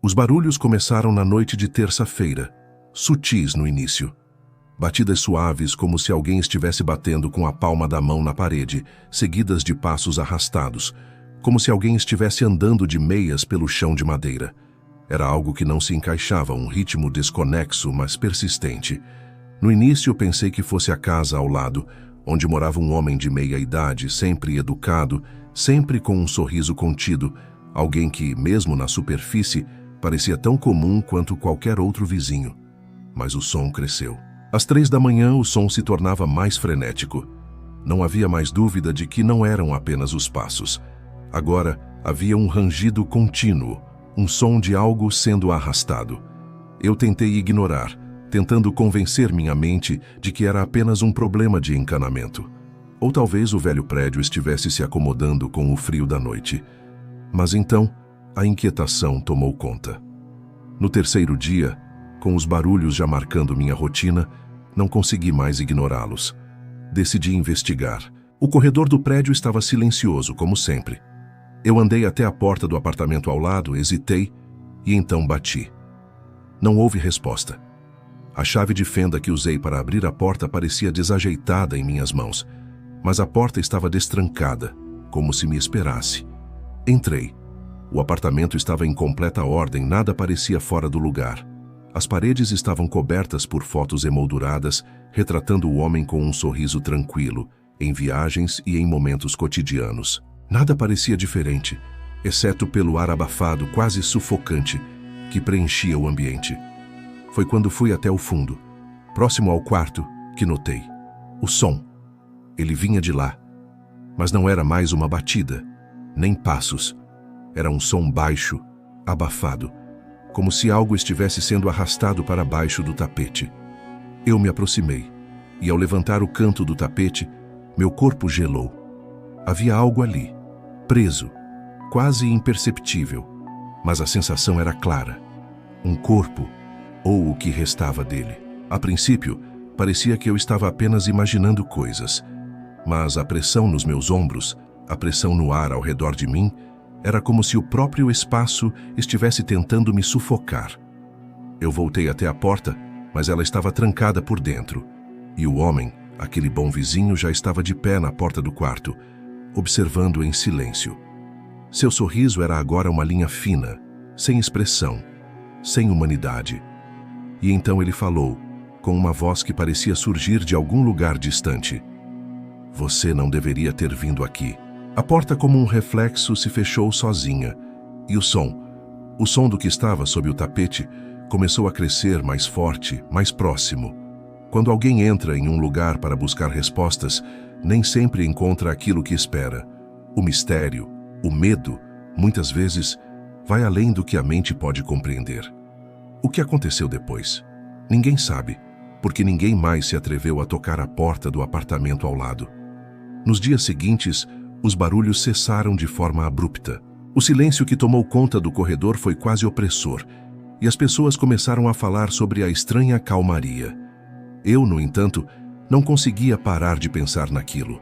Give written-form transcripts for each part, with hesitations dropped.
Os barulhos começaram na noite de terça-feira, sutis no início. Batidas suaves como se alguém estivesse batendo com a palma da mão na parede, seguidas de passos arrastados, como se alguém estivesse andando de meias pelo chão de madeira. Era algo que não se encaixava, um ritmo desconexo, mas persistente. No início pensei que fosse a casa ao lado, onde morava um homem de meia idade, sempre educado, sempre com um sorriso contido, alguém que, mesmo na superfície, parecia tão comum quanto qualquer outro vizinho. Mas o som cresceu. Às 3 da manhã, o som se tornava mais frenético. Não havia mais dúvida de que não eram apenas os passos. Agora, havia um rangido contínuo, um som de algo sendo arrastado. Eu tentei ignorar, tentando convencer minha mente de que era apenas um problema de encanamento. Ou talvez o velho prédio estivesse se acomodando com o frio da noite. Mas então, a inquietação tomou conta. No terceiro dia, com os barulhos já marcando minha rotina, não consegui mais ignorá-los. Decidi investigar. O corredor do prédio estava silencioso, como sempre. Eu andei até a porta do apartamento ao lado, hesitei e então bati. Não houve resposta. A chave de fenda que usei para abrir a porta parecia desajeitada em minhas mãos, mas a porta estava destrancada, como se me esperasse. Entrei. O apartamento estava em completa ordem, nada parecia fora do lugar. As paredes estavam cobertas por fotos emolduradas, retratando o homem com um sorriso tranquilo, em viagens e em momentos cotidianos. Nada parecia diferente, exceto pelo ar abafado, quase sufocante, que preenchia o ambiente. Foi quando fui até o fundo, próximo ao quarto, que notei. O som. Ele vinha de lá. Mas não era mais uma batida, nem passos. Era um som baixo, abafado, como se algo estivesse sendo arrastado para baixo do tapete. Eu me aproximei, e ao levantar o canto do tapete, meu corpo gelou. Havia algo ali, preso, quase imperceptível, mas a sensação era clara. Um corpo, ou o que restava dele. A princípio, parecia que eu estava apenas imaginando coisas, mas a pressão nos meus ombros, a pressão no ar ao redor de mim, era como se o próprio espaço estivesse tentando me sufocar. Eu voltei até a porta, mas ela estava trancada por dentro, e o homem, aquele bom vizinho, já estava de pé na porta do quarto, observando em silêncio. Seu sorriso era agora uma linha fina, sem expressão, sem humanidade. E então ele falou, com uma voz que parecia surgir de algum lugar distante. Você não deveria ter vindo aqui. A porta, como um reflexo, se fechou sozinha, e o som do que estava sob o tapete, começou a crescer mais forte, mais próximo. Quando alguém entra em um lugar para buscar respostas, nem sempre encontra aquilo que espera. O mistério, o medo, muitas vezes, vai além do que a mente pode compreender. O que aconteceu depois? Ninguém sabe, porque ninguém mais se atreveu a tocar a porta do apartamento ao lado. Nos dias seguintes, os barulhos cessaram de forma abrupta. O silêncio que tomou conta do corredor foi quase opressor, e as pessoas começaram a falar sobre a estranha calmaria. Eu, no entanto, não conseguia parar de pensar naquilo.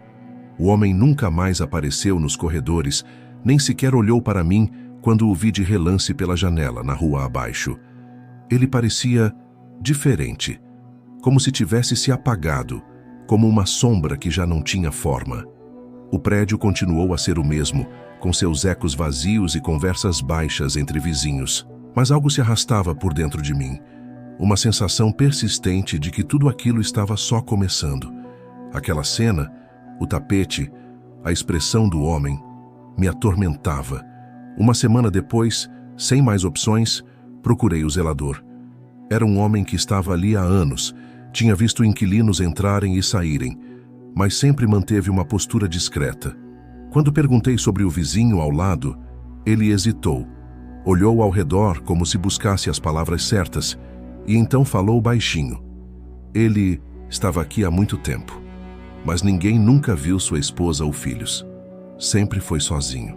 O homem nunca mais apareceu nos corredores, nem sequer olhou para mim quando o vi de relance pela janela, na rua abaixo. Ele parecia diferente, como se tivesse se apagado, como uma sombra que já não tinha forma. O prédio continuou a ser o mesmo, com seus ecos vazios e conversas baixas entre vizinhos. Mas algo se arrastava por dentro de mim. Uma sensação persistente de que tudo aquilo estava só começando. Aquela cena, o tapete, a expressão do homem, me atormentava. Uma semana depois, sem mais opções, procurei o zelador. Era um homem que estava ali há anos, tinha visto inquilinos entrarem e saírem, mas sempre manteve uma postura discreta. Quando perguntei sobre o vizinho ao lado, ele hesitou, olhou ao redor como se buscasse as palavras certas, e então falou baixinho. Ele estava aqui há muito tempo, mas ninguém nunca viu sua esposa ou filhos. Sempre foi sozinho.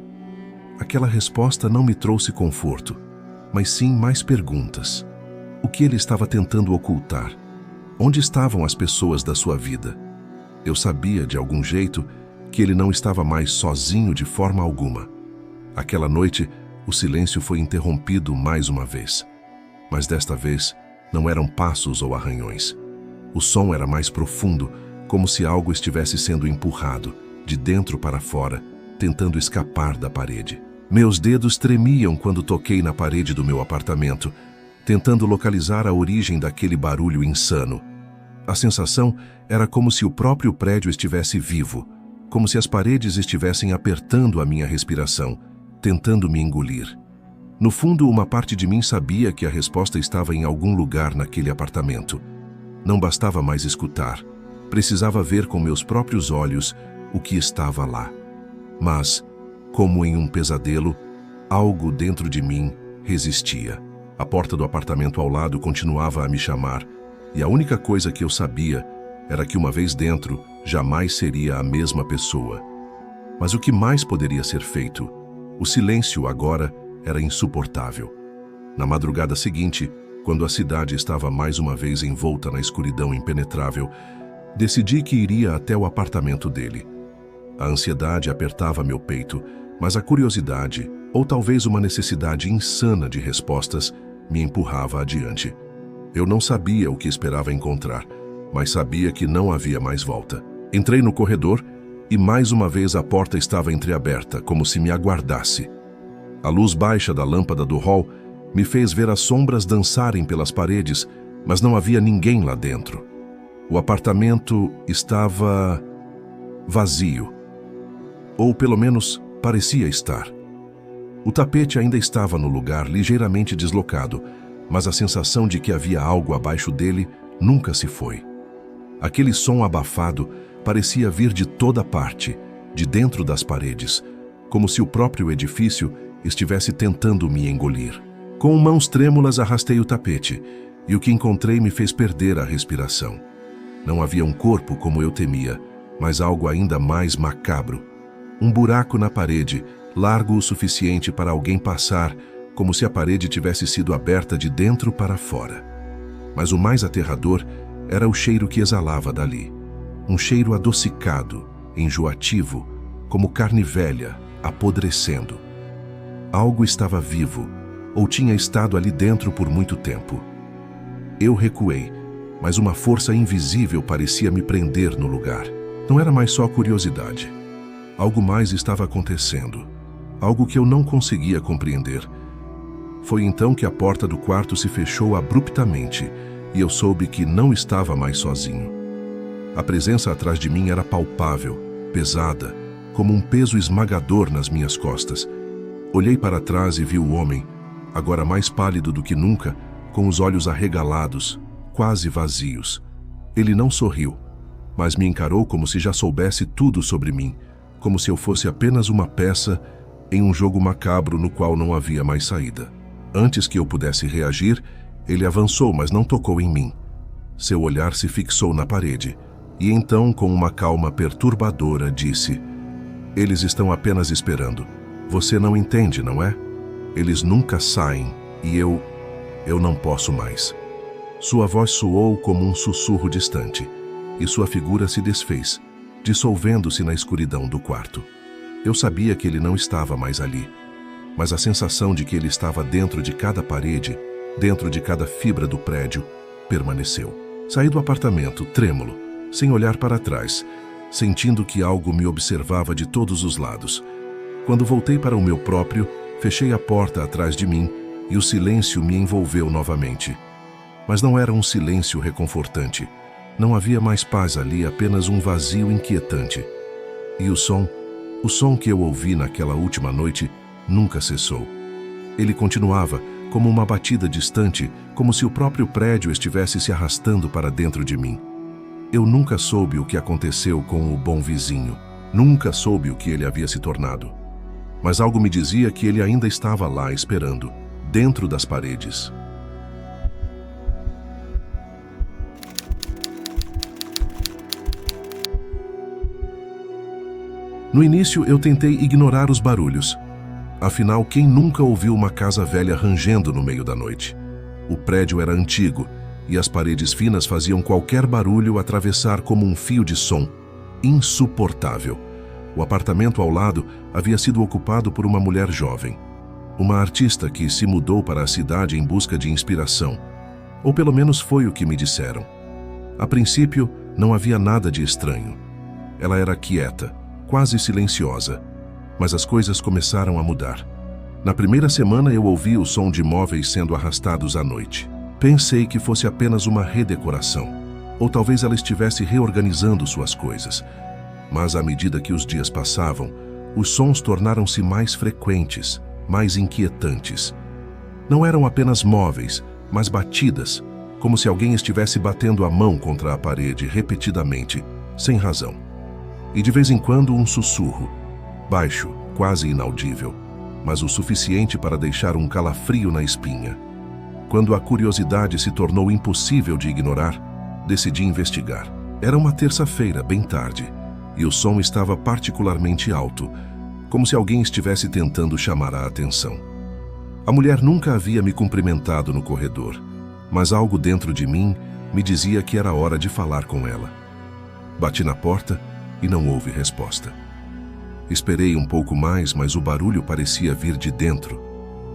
Aquela resposta não me trouxe conforto, mas sim mais perguntas. O que ele estava tentando ocultar? Onde estavam as pessoas da sua vida? Eu sabia, de algum jeito, que ele não estava mais sozinho de forma alguma. Aquela noite, O silêncio foi interrompido mais uma vez. Mas desta vez, não eram passos ou arranhões. O som era mais profundo, como se algo estivesse sendo empurrado, de dentro para fora, tentando escapar da parede. Meus dedos tremiam quando toquei na parede do meu apartamento, tentando localizar a origem daquele barulho insano. A sensação era como se o próprio prédio estivesse vivo, como se as paredes estivessem apertando a minha respiração, tentando me engolir. No fundo, uma parte de mim sabia que a resposta estava em algum lugar naquele apartamento. Não bastava mais escutar. Precisava ver com meus próprios olhos o que estava lá. Mas, como em um pesadelo, algo dentro de mim resistia. A porta do apartamento ao lado continuava a me chamar, e a única coisa que eu sabia era que uma vez dentro, jamais seria a mesma pessoa. Mas o que mais poderia ser feito? O silêncio agora era insuportável. Na madrugada seguinte, quando a cidade estava mais uma vez envolta na escuridão impenetrável, decidi que iria até o apartamento dele. A ansiedade apertava meu peito, mas a curiosidade, ou talvez uma necessidade insana de respostas, me empurrava adiante. Eu não sabia o que esperava encontrar, mas sabia que não havia mais volta. Entrei no corredor e mais uma vez a porta estava entreaberta, como se me aguardasse. A luz baixa da lâmpada do hall me fez ver as sombras dançarem pelas paredes, mas não havia ninguém lá dentro. O apartamento estava vazio. Ou pelo menos parecia estar. O tapete ainda estava no lugar, ligeiramente deslocado, mas a sensação de que havia algo abaixo dele nunca se foi. Aquele som abafado parecia vir de toda parte, de dentro das paredes, como se o próprio edifício estivesse tentando me engolir. Com mãos trêmulas arrastei o tapete, e o que encontrei me fez perder a respiração. Não havia um corpo como eu temia, mas algo ainda mais macabro. Um buraco na parede, largo o suficiente para alguém passar, como se a parede tivesse sido aberta de dentro para fora. Mas o mais aterrador era o cheiro que exalava dali. Um cheiro adocicado, enjoativo, como carne velha, apodrecendo. Algo estava vivo, ou tinha estado ali dentro por muito tempo. Eu recuei, mas uma força invisível parecia me prender no lugar. Não era mais só curiosidade. Algo mais estava acontecendo, algo que eu não conseguia compreender. Foi então que a porta do quarto se fechou abruptamente e eu soube que não estava mais sozinho. A presença atrás de mim era palpável, pesada, como um peso esmagador nas minhas costas. Olhei para trás e vi o homem, agora mais pálido do que nunca, com os olhos arregalados, quase vazios. Ele não sorriu, mas me encarou como se já soubesse tudo sobre mim, como se eu fosse apenas uma peça em um jogo macabro no qual não havia mais saída. Antes que eu pudesse reagir, ele avançou, mas não tocou em mim. Seu olhar se fixou na parede, e então, com uma calma perturbadora, disse: "Eles estão apenas esperando. Você não entende, não é? Eles nunca saem, e eu não posso mais." Sua voz soou como um sussurro distante, e sua figura se desfez, dissolvendo-se na escuridão do quarto. Eu sabia que ele não estava mais ali, mas a sensação de que ele estava dentro de cada parede, dentro de cada fibra do prédio, permaneceu. Saí do apartamento, trêmulo, sem olhar para trás, sentindo que algo me observava de todos os lados. Quando voltei para o meu próprio, fechei a porta atrás de mim e o silêncio me envolveu novamente. Mas não era um silêncio reconfortante. Não havia mais paz ali, apenas um vazio inquietante. E o som que eu ouvi naquela última noite nunca cessou. Ele continuava, como uma batida distante, como se o próprio prédio estivesse se arrastando para dentro de mim. Eu nunca soube o que aconteceu com o bom vizinho. Nunca soube o que ele havia se tornado. Mas algo me dizia que ele ainda estava lá esperando, dentro das paredes. No início, eu tentei ignorar os barulhos. Afinal, quem nunca ouviu uma casa velha rangendo no meio da noite? O prédio era antigo, e as paredes finas faziam qualquer barulho atravessar como um fio de som. Insuportável. O apartamento ao lado havia sido ocupado por uma mulher jovem. Uma artista que se mudou para a cidade em busca de inspiração. Ou pelo menos foi o que me disseram. A princípio, não havia nada de estranho. Ela era quieta, quase silenciosa. Mas as coisas começaram a mudar. Na primeira semana eu ouvi o som de móveis sendo arrastados à noite. Pensei que fosse apenas uma redecoração. Ou talvez ela estivesse reorganizando suas coisas. Mas à medida que os dias passavam, os sons tornaram-se mais frequentes, mais inquietantes. Não eram apenas móveis, mas batidas, como se alguém estivesse batendo a mão contra a parede repetidamente, sem razão. E de vez em quando um sussurro, baixo, quase inaudível, mas o suficiente para deixar um calafrio na espinha. Quando a curiosidade se tornou impossível de ignorar, decidi investigar. Era uma terça-feira, bem tarde, e o som estava particularmente alto, como se alguém estivesse tentando chamar a atenção. A mulher nunca havia me cumprimentado no corredor, mas algo dentro de mim me dizia que era hora de falar com ela. Bati na porta e não houve resposta. Esperei um pouco mais, mas o barulho parecia vir de dentro,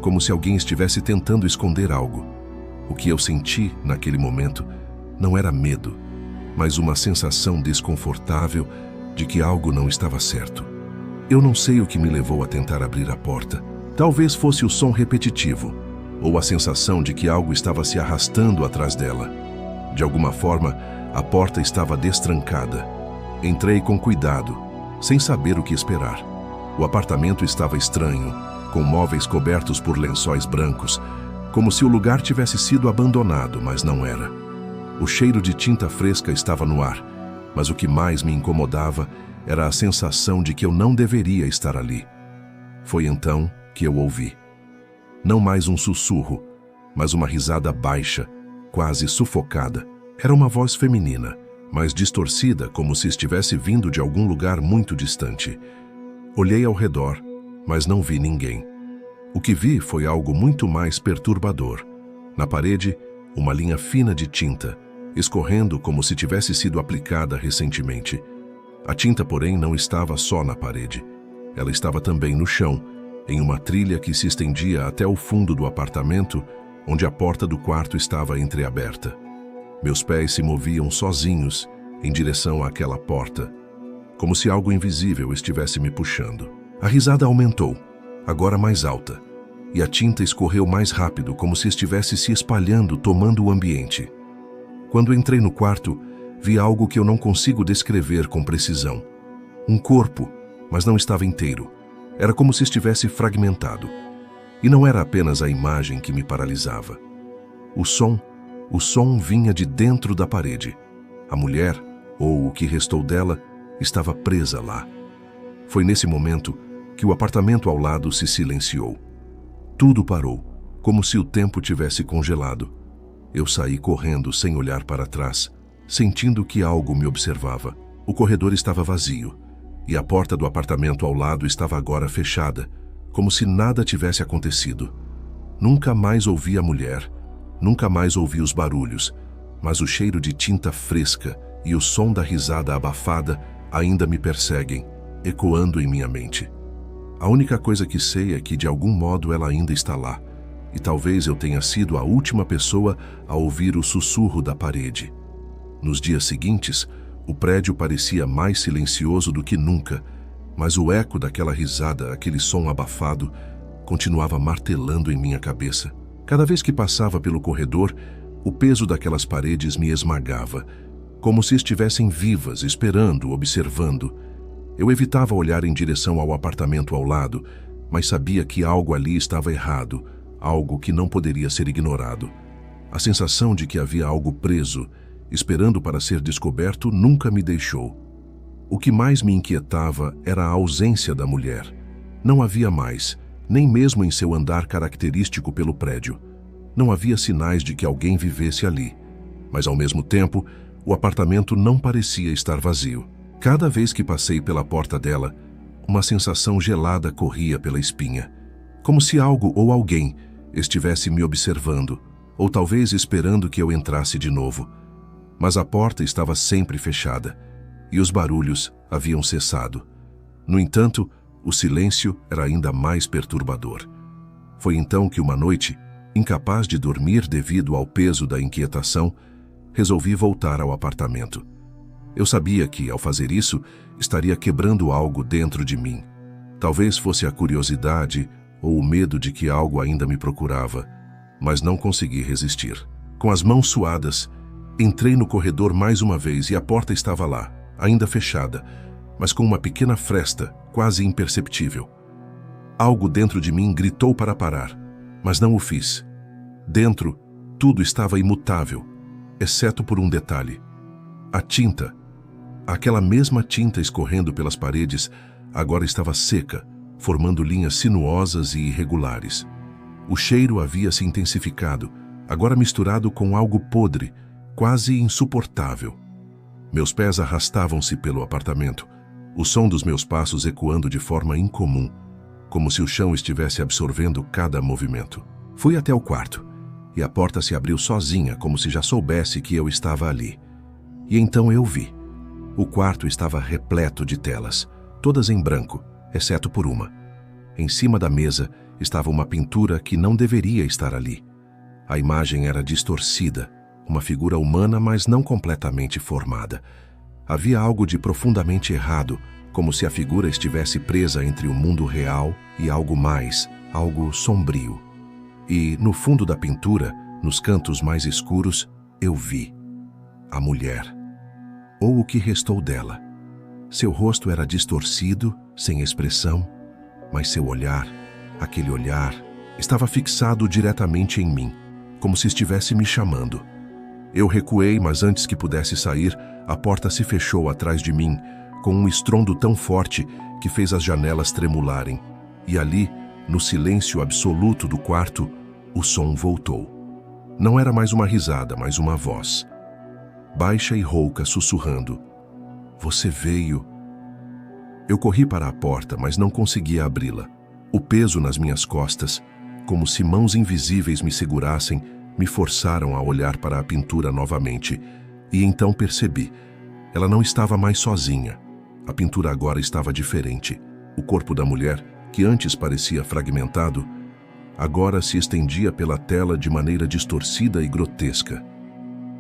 como se alguém estivesse tentando esconder algo. O que eu senti naquele momento não era medo, mas uma sensação desconfortável de que algo não estava certo. Eu não sei o que me levou a tentar abrir a porta. Talvez fosse o som repetitivo, ou a sensação de que algo estava se arrastando atrás dela. De alguma forma, a porta estava destrancada. Entrei com cuidado, sem saber o que esperar. O apartamento estava estranho, com móveis cobertos por lençóis brancos, como se o lugar tivesse sido abandonado, mas não era. O cheiro de tinta fresca estava no ar, mas o que mais me incomodava era a sensação de que eu não deveria estar ali. Foi então que eu ouvi. Não mais um sussurro, mas uma risada baixa, quase sufocada. Era uma voz feminina, mas distorcida, como se estivesse vindo de algum lugar muito distante. Olhei ao redor, mas não vi ninguém. O que vi foi algo muito mais perturbador. Na parede, uma linha fina de tinta, escorrendo como se tivesse sido aplicada recentemente. A tinta, porém, não estava só na parede. Ela estava também no chão, em uma trilha que se estendia até o fundo do apartamento, onde a porta do quarto estava entreaberta. Meus pés se moviam sozinhos em direção àquela porta, como se algo invisível estivesse me puxando. A risada aumentou, agora mais alta, e a tinta escorreu mais rápido, como se estivesse se espalhando, tomando o ambiente. Quando entrei no quarto, vi algo que eu não consigo descrever com precisão. Um corpo, mas não estava inteiro. Era como se estivesse fragmentado. E não era apenas a imagem que me paralisava. O som vinha de dentro da parede. A mulher, ou o que restou dela, estava presa lá. Foi nesse momento que o apartamento ao lado se silenciou. Tudo parou, como se o tempo tivesse congelado. Eu saí correndo sem olhar para trás, sentindo que algo me observava. O corredor estava vazio, e a porta do apartamento ao lado estava agora fechada, como se nada tivesse acontecido. Nunca mais ouvi a mulher, nunca mais ouvi os barulhos, mas o cheiro de tinta fresca e o som da risada abafada ainda me perseguem, ecoando em minha mente. A única coisa que sei é que de algum modo ela ainda está lá, e talvez eu tenha sido a última pessoa a ouvir o sussurro da parede. Nos dias seguintes, o prédio parecia mais silencioso do que nunca, mas o eco daquela risada, aquele som abafado, continuava martelando em minha cabeça. Cada vez que passava pelo corredor, o peso daquelas paredes me esmagava, como se estivessem vivas, esperando, observando. Eu evitava olhar em direção ao apartamento ao lado, mas sabia que algo ali estava errado, algo que não poderia ser ignorado. A sensação de que havia algo preso, esperando para ser descoberto, nunca me deixou. O que mais me inquietava era a ausência da mulher. Não havia mais, nem mesmo em seu andar característico pelo prédio. Não havia sinais de que alguém vivesse ali, mas ao mesmo tempo, o apartamento não parecia estar vazio. Cada vez que passei pela porta dela, uma sensação gelada corria pela espinha, como se algo ou alguém estivesse me observando, ou talvez esperando que eu entrasse de novo. Mas a porta estava sempre fechada, e os barulhos haviam cessado. No entanto, o silêncio era ainda mais perturbador. Foi então que uma noite, incapaz de dormir devido ao peso da inquietação, resolvi voltar ao apartamento. Eu sabia que, ao fazer isso, estaria quebrando algo dentro de mim. Talvez fosse a curiosidade ou o medo de que algo ainda me procurava, mas não consegui resistir. Com as mãos suadas, entrei no corredor mais uma vez e a porta estava lá, ainda fechada, mas com uma pequena fresta, quase imperceptível. Algo dentro de mim gritou para parar, mas não o fiz. Dentro, tudo estava imutável, exceto por um detalhe. A tinta, aquela mesma tinta escorrendo pelas paredes, agora estava seca, formando linhas sinuosas e irregulares. O cheiro havia se intensificado, agora misturado com algo podre, quase insuportável. Meus pés arrastavam-se pelo apartamento, o som dos meus passos ecoando de forma incomum, como se o chão estivesse absorvendo cada movimento. Fui até o quarto, e a porta se abriu sozinha, como se já soubesse que eu estava ali. E então eu vi. O quarto estava repleto de telas, todas em branco, exceto por uma. Em cima da mesa estava uma pintura que não deveria estar ali. A imagem era distorcida, uma figura humana, mas não completamente formada. Havia algo de profundamente errado, como se a figura estivesse presa entre o mundo real e algo mais, algo sombrio. E, no fundo da pintura, nos cantos mais escuros, eu vi a mulher, ou o que restou dela. Seu rosto era distorcido, sem expressão, mas seu olhar, aquele olhar, estava fixado diretamente em mim, como se estivesse me chamando. Eu recuei, mas antes que pudesse sair, a porta se fechou atrás de mim, com um estrondo tão forte que fez as janelas tremularem. E ali, no silêncio absoluto do quarto, o som voltou. Não era mais uma risada, mas uma voz, baixa e rouca, sussurrando: "Você veio." Eu corri para a porta, mas não conseguia abri-la. O peso nas minhas costas, como se mãos invisíveis me segurassem, me forçaram a olhar para a pintura novamente. E então percebi. Ela não estava mais sozinha. A pintura agora estava diferente. O corpo da mulher, que antes parecia fragmentado, agora se estendia pela tela de maneira distorcida e grotesca.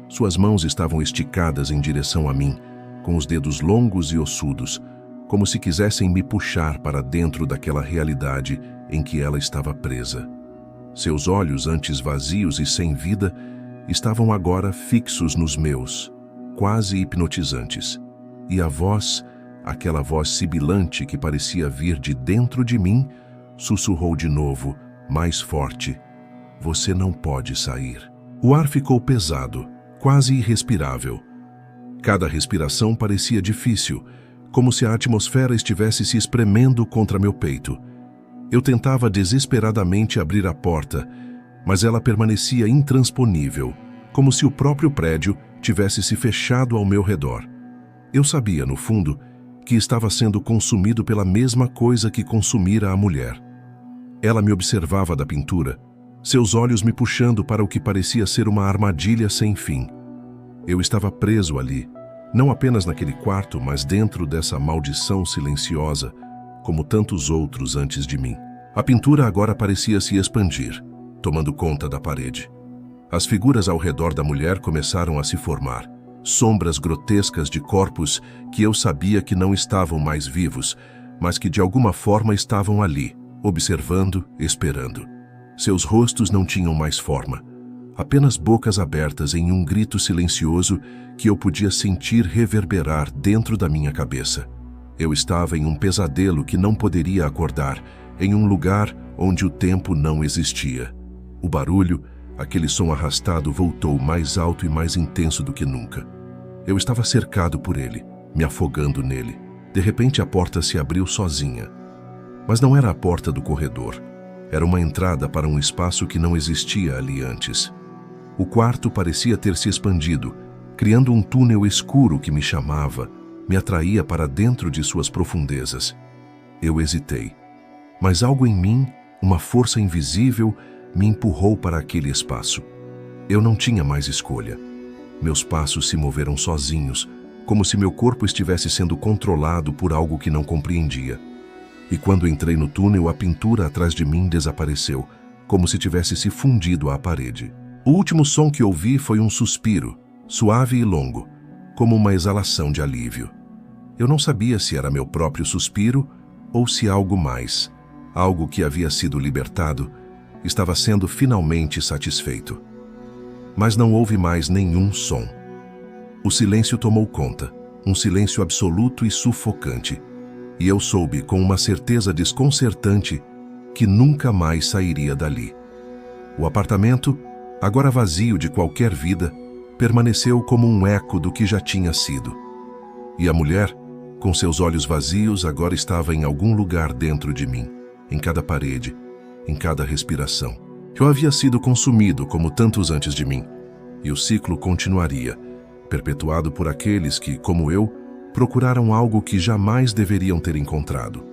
Suas mãos estavam esticadas em direção a mim, com os dedos longos e ossudos, como se quisessem me puxar para dentro daquela realidade em que ela estava presa. Seus olhos, antes vazios e sem vida, estavam agora fixos nos meus, quase hipnotizantes. E a voz, aquela voz sibilante que parecia vir de dentro de mim, sussurrou de novo, mais forte: "Você não pode sair." O ar ficou pesado, quase irrespirável. Cada respiração parecia difícil, como se a atmosfera estivesse se espremendo contra meu peito. Eu tentava desesperadamente abrir a porta, mas ela permanecia intransponível, como se o próprio prédio tivesse se fechado ao meu redor. Eu sabia, no fundo, que estava sendo consumido pela mesma coisa que consumira a mulher. Ela me observava da pintura, seus olhos me puxando para o que parecia ser uma armadilha sem fim. Eu estava preso ali, não apenas naquele quarto, mas dentro dessa maldição silenciosa, como tantos outros antes de mim. A pintura agora parecia se expandir, tomando conta da parede. As figuras ao redor da mulher começaram a se formar, sombras grotescas de corpos que eu sabia que não estavam mais vivos, mas que de alguma forma estavam ali, observando, esperando. Seus rostos não tinham mais forma, apenas bocas abertas em um grito silencioso que eu podia sentir reverberar dentro da minha cabeça. Eu estava em um pesadelo que não poderia acordar, em um lugar onde o tempo não existia. O barulho, aquele som arrastado, voltou mais alto e mais intenso do que nunca. Eu estava cercado por ele, me afogando nele. De repente a porta se abriu sozinha. Mas não era a porta do corredor. Era uma entrada para um espaço que não existia ali antes. O quarto parecia ter se expandido, criando um túnel escuro que me chamava, me atraía para dentro de suas profundezas. Eu hesitei, mas algo em mim, uma força invisível, me empurrou para aquele espaço. Eu não tinha mais escolha. Meus passos se moveram sozinhos, como se meu corpo estivesse sendo controlado por algo que não compreendia. E quando entrei no túnel, a pintura atrás de mim desapareceu, como se tivesse se fundido à parede. O último som que ouvi foi um suspiro, suave e longo, como uma exalação de alívio. Eu não sabia se era meu próprio suspiro ou se algo mais, algo que havia sido libertado, estava sendo finalmente satisfeito. Mas não houve mais nenhum som. O silêncio tomou conta, um silêncio absoluto e sufocante, e eu soube com uma certeza desconcertante que nunca mais sairia dali. O apartamento, agora vazio de qualquer vida, permaneceu como um eco do que já tinha sido. E a mulher, com seus olhos vazios, agora estava em algum lugar dentro de mim, em cada parede, em cada respiração. Eu havia sido consumido como tantos antes de mim, e o ciclo continuaria, perpetuado por aqueles que, como eu, procuraram algo que jamais deveriam ter encontrado.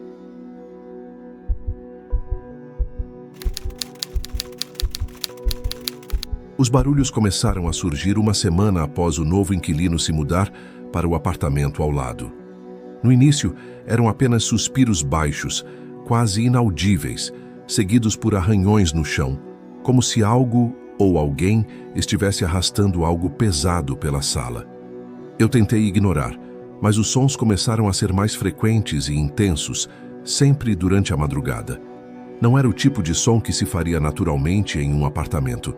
Os barulhos começaram a surgir uma semana após o novo inquilino se mudar para o apartamento ao lado. No início, eram apenas suspiros baixos, quase inaudíveis, seguidos por arranhões no chão, como se algo ou alguém estivesse arrastando algo pesado pela sala. Eu tentei ignorar, mas os sons começaram a ser mais frequentes e intensos, sempre durante a madrugada. Não era o tipo de som que se faria naturalmente em um apartamento.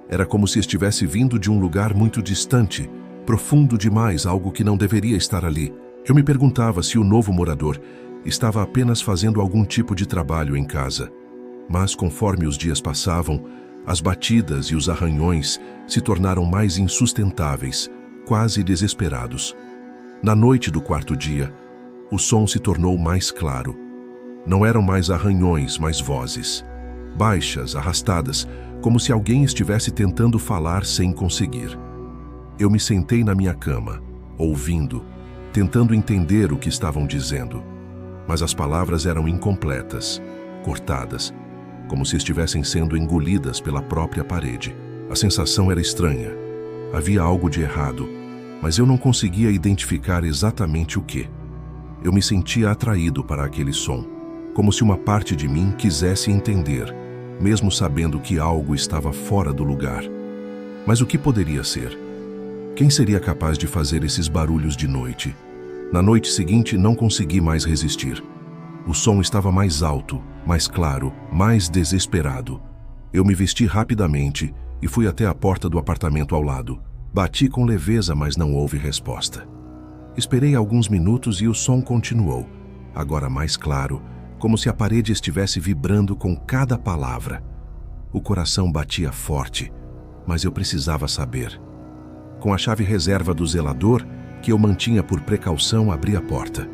Era como se estivesse vindo de um lugar muito distante, profundo demais, algo que não deveria estar ali. Eu me perguntava se o novo morador estava apenas fazendo algum tipo de trabalho em casa. Mas conforme os dias passavam, as batidas e os arranhões se tornaram mais insustentáveis, quase desesperados. Na noite do quarto dia, o som se tornou mais claro. Não eram mais arranhões, mas vozes. Baixas, arrastadas, como se alguém estivesse tentando falar sem conseguir. Eu me sentei na minha cama, ouvindo, tentando entender o que estavam dizendo. Mas as palavras eram incompletas, cortadas, como se estivessem sendo engolidas pela própria parede. A sensação era estranha. Havia algo de errado, mas eu não conseguia identificar exatamente o que. Eu me sentia atraído para aquele som, como se uma parte de mim quisesse entender, mesmo sabendo que algo estava fora do lugar. Mas o que poderia ser? Quem seria capaz de fazer esses barulhos de noite? Na noite seguinte, não consegui mais resistir. O som estava mais alto, mais claro, mais desesperado. Eu me vesti rapidamente e fui até a porta do apartamento ao lado. Bati com leveza, mas não houve resposta. Esperei alguns minutos e o som continuou, agora mais claro, como se a parede estivesse vibrando com cada palavra. O coração batia forte, mas eu precisava saber. Com a chave reserva do zelador, que eu mantinha por precaução, abri a porta.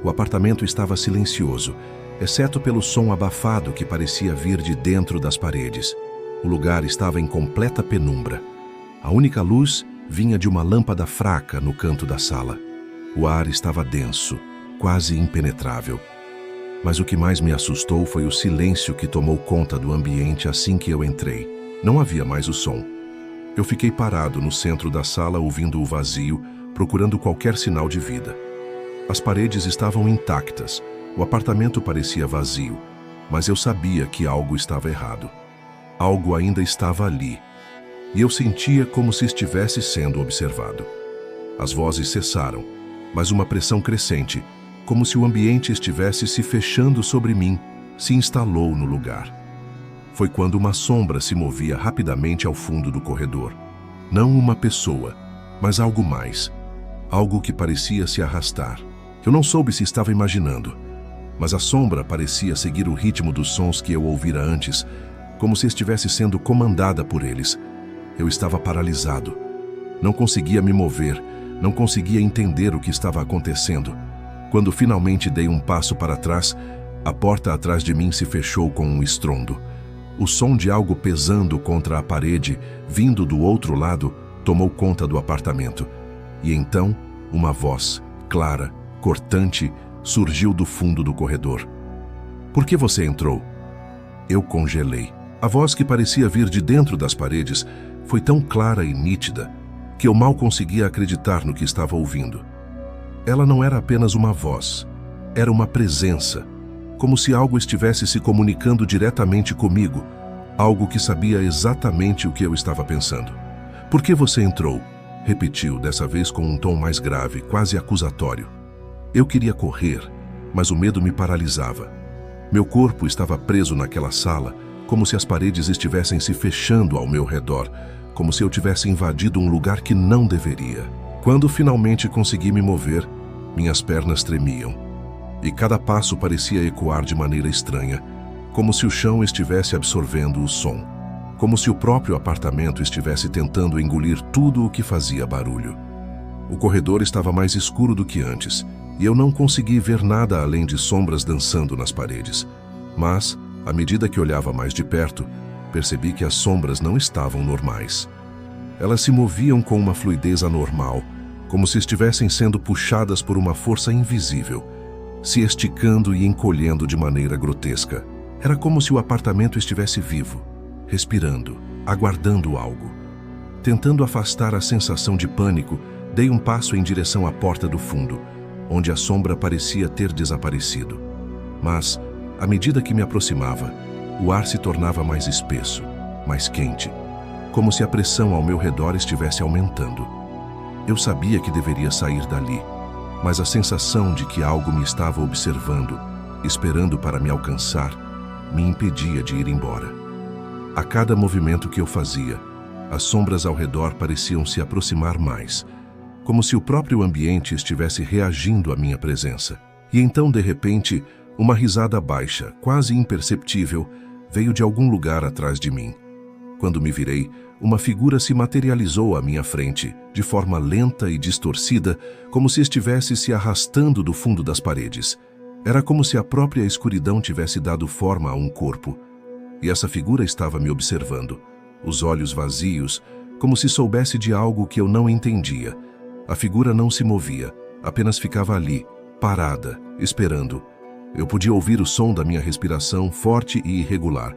O apartamento estava silencioso, exceto pelo som abafado que parecia vir de dentro das paredes. O lugar estava em completa penumbra. A única luz vinha de uma lâmpada fraca no canto da sala. O ar estava denso, quase impenetrável. Mas o que mais me assustou foi o silêncio que tomou conta do ambiente assim que eu entrei. Não havia mais o som. Eu fiquei parado no centro da sala, ouvindo o vazio, procurando qualquer sinal de vida. As paredes estavam intactas, o apartamento parecia vazio, mas eu sabia que algo estava errado. Algo ainda estava ali, e eu sentia como se estivesse sendo observado. As vozes cessaram, mas uma pressão crescente, como se o ambiente estivesse se fechando sobre mim, se instalou no lugar. Foi quando uma sombra se movia rapidamente ao fundo do corredor. Não uma pessoa, mas algo mais. Algo que parecia se arrastar. Eu não soube se estava imaginando, mas a sombra parecia seguir o ritmo dos sons que eu ouvira antes, como se estivesse sendo comandada por eles. Eu estava paralisado. Não conseguia me mover, não conseguia entender o que estava acontecendo. Quando finalmente dei um passo para trás, a porta atrás de mim se fechou com um estrondo. O som de algo pesando contra a parede, vindo do outro lado, tomou conta do apartamento. E então, uma voz, clara, cortante, surgiu do fundo do corredor. "Por que você entrou?" Eu congelei. A voz, que parecia vir de dentro das paredes, foi tão clara e nítida que eu mal conseguia acreditar no que estava ouvindo. Ela não era apenas uma voz, era uma presença, como se algo estivesse se comunicando diretamente comigo, Algo que sabia exatamente o que eu estava pensando. "Por que você entrou?" repetiu, dessa vez com um tom mais grave, quase acusatório. Eu queria correr, mas o medo me paralisava. Meu corpo estava preso naquela sala, como se as paredes estivessem se fechando ao meu redor, como se eu tivesse invadido um lugar que não deveria. Quando finalmente consegui me mover, minhas pernas tremiam, e cada passo parecia ecoar de maneira estranha, como se o chão estivesse absorvendo o som, como se o próprio apartamento estivesse tentando engolir tudo o que fazia barulho. O corredor estava mais escuro do que antes, e eu não consegui ver nada além de sombras dançando nas paredes. Mas, à medida que olhava mais de perto, percebi que as sombras não estavam normais. Elas se moviam com uma fluidez anormal, como se estivessem sendo puxadas por uma força invisível, se esticando e encolhendo de maneira grotesca. Era como se o apartamento estivesse vivo, respirando, aguardando algo. Tentando afastar a sensação de pânico, dei um passo em direção à porta do fundo, onde a sombra parecia ter desaparecido. Mas, à medida que me aproximava, o ar se tornava mais espesso, mais quente, como se a pressão ao meu redor estivesse aumentando. Eu sabia que deveria sair dali, mas a sensação de que algo me estava observando, esperando para me alcançar, me impedia de ir embora. A cada movimento que eu fazia, as sombras ao redor pareciam se aproximar mais, como se o próprio ambiente estivesse reagindo à minha presença. E então, de repente, uma risada baixa, quase imperceptível, veio de algum lugar atrás de mim. Quando me virei, uma figura se materializou à minha frente, de forma lenta e distorcida, como se estivesse se arrastando do fundo das paredes. Era como se a própria escuridão tivesse dado forma a um corpo. E essa figura estava me observando, os olhos vazios, como se soubesse de algo que eu não entendia. A figura não se movia, apenas ficava ali, parada, esperando. Eu podia ouvir o som da minha respiração forte e irregular,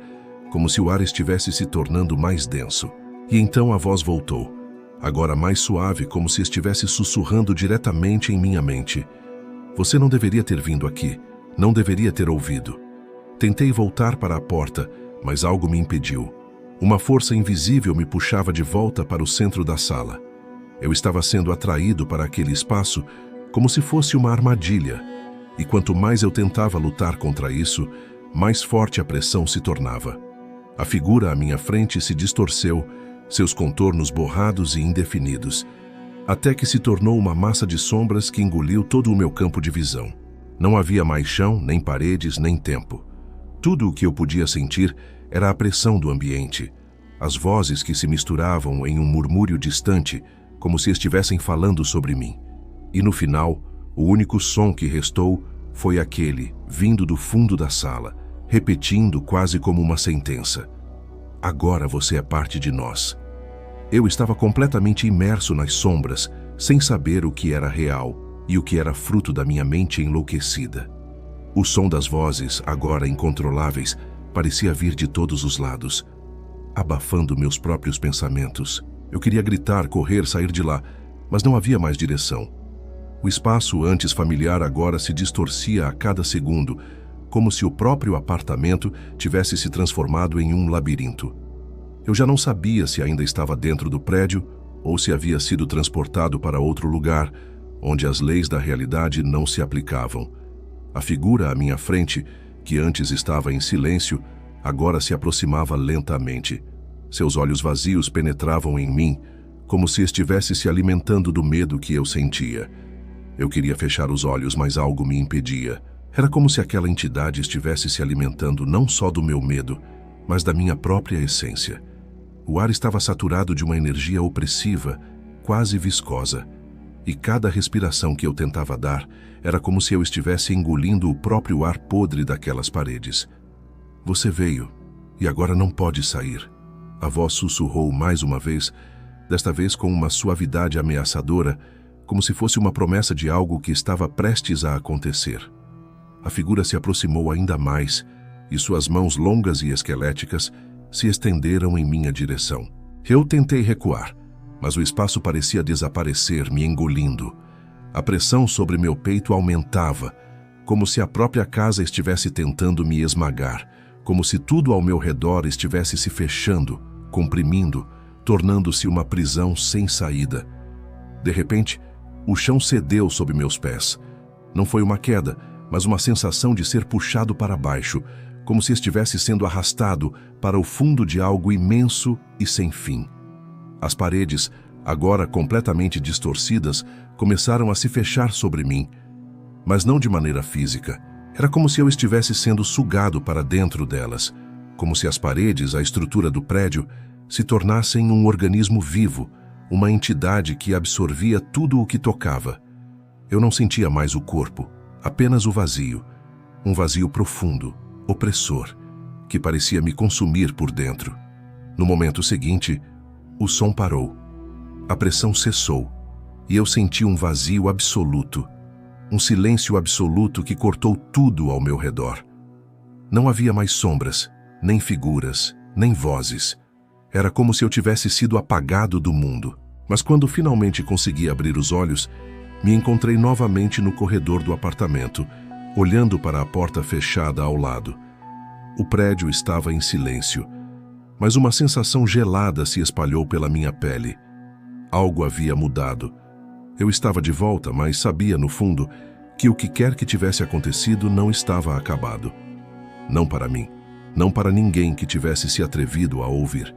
como se o ar estivesse se tornando mais denso. E então a voz voltou, agora mais suave, como se estivesse sussurrando diretamente em minha mente. "Você não deveria ter vindo aqui, não deveria ter ouvido." Tentei voltar para a porta, mas algo me impediu. Uma força invisível me puxava de volta para o centro da sala. Eu estava sendo atraído para aquele espaço como se fosse uma armadilha, e quanto mais eu tentava lutar contra isso, mais forte a pressão se tornava. A figura à minha frente se distorceu, seus contornos borrados e indefinidos, até que se tornou uma massa de sombras que engoliu todo o meu campo de visão. Não havia mais chão, nem paredes, nem tempo. Tudo o que eu podia sentir era a pressão do ambiente, as vozes que se misturavam em um murmúrio distante, como se estivessem falando sobre mim. E no final, o único som que restou foi aquele, vindo do fundo da sala, repetindo quase como uma sentença: "Agora você é parte de nós." Eu estava completamente imerso nas sombras, sem saber o que era real e o que era fruto da minha mente enlouquecida. O som das vozes, agora incontroláveis, parecia vir de todos os lados, abafando meus próprios pensamentos. Eu queria gritar, correr, sair de lá, mas não havia mais direção. O espaço antes familiar agora se distorcia a cada segundo, como se o próprio apartamento tivesse se transformado em um labirinto. Eu já não sabia se ainda estava dentro do prédio ou se havia sido transportado para outro lugar, onde as leis da realidade não se aplicavam. A figura à minha frente, que antes estava em silêncio, agora se aproximava lentamente. Seus olhos vazios penetravam em mim, como se estivesse se alimentando do medo que eu sentia. Eu queria fechar os olhos, mas algo me impedia. Era como se aquela entidade estivesse se alimentando não só do meu medo, mas da minha própria essência. O ar estava saturado de uma energia opressiva, quase viscosa, e cada respiração que eu tentava dar era como se eu estivesse engolindo o próprio ar podre daquelas paredes. "Você veio, e agora não pode sair." A voz sussurrou mais uma vez, desta vez com uma suavidade ameaçadora, como se fosse uma promessa de algo que estava prestes a acontecer. A figura se aproximou ainda mais, e suas mãos longas e esqueléticas se estenderam em minha direção. Eu tentei recuar, mas o espaço parecia desaparecer, me engolindo. A pressão sobre meu peito aumentava, como se a própria casa estivesse tentando me esmagar, como se tudo ao meu redor estivesse se fechando, comprimindo, tornando-se uma prisão sem saída. De repente, o chão cedeu sob meus pés. Não foi uma queda, mas uma sensação de ser puxado para baixo, como se estivesse sendo arrastado para o fundo de algo imenso e sem fim. As paredes, agora completamente distorcidas, começaram a se fechar sobre mim, mas não de maneira física. Era como se eu estivesse sendo sugado para dentro delas, como se as paredes, a estrutura do prédio, se tornassem um organismo vivo, uma entidade que absorvia tudo o que tocava. Eu não sentia mais o corpo, apenas o vazio, um vazio profundo, opressor, que parecia me consumir por dentro. No momento seguinte, o som parou, a pressão cessou, e eu senti um vazio absoluto, um silêncio absoluto que cortou tudo ao meu redor. Não havia mais sombras, nem figuras, nem vozes. Era como se eu tivesse sido apagado do mundo. Mas quando finalmente consegui abrir os olhos, me encontrei novamente no corredor do apartamento, olhando para a porta fechada ao lado. O prédio estava em silêncio, mas uma sensação gelada se espalhou pela minha pele. Algo havia mudado. Eu estava de volta, mas sabia, no fundo, que o que quer que tivesse acontecido não estava acabado. Não para mim, não para ninguém que tivesse se atrevido a ouvir.